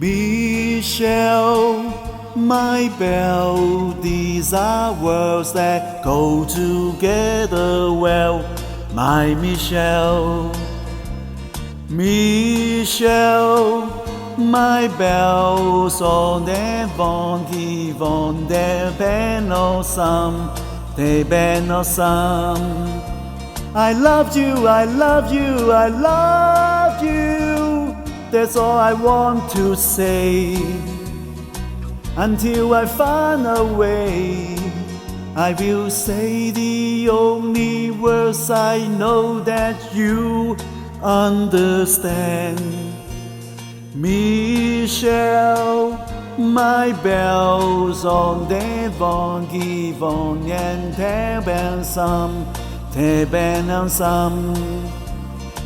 Michelle, my belle, these are words that go together well. My Michelle, Michelle, my belle, så det vanlige von der ben og sam, det ben og sam. I loved you, I loved you, I loved you. That's all I want to say. Until I find a way, I will say the only words I know that you understand. Michelle, my bells on the von givon and teben some, teben and some.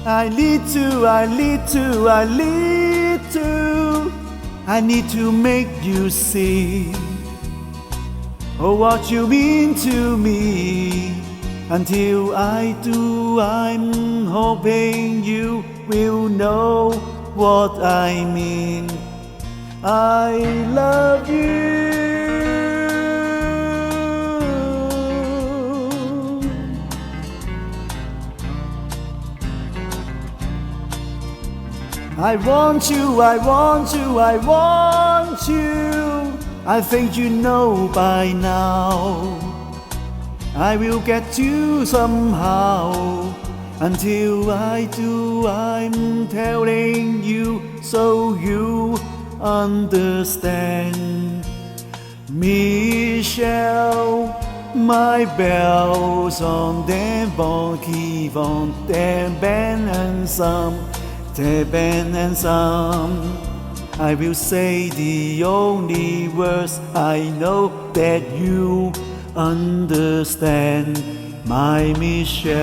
I need to, I need to, I need to, I need to make you see, oh, what you mean to me. Until I do, I'm hoping you will know what I mean. I love you. I want you, I want you, I want you. I think you know by now. I will get you somehow. Until I do, I'm telling you so you understand. Michelle, my bells on the bon qui vont, the ben and some, the ben and some. I will say the only words I know that you understand, my Michelle.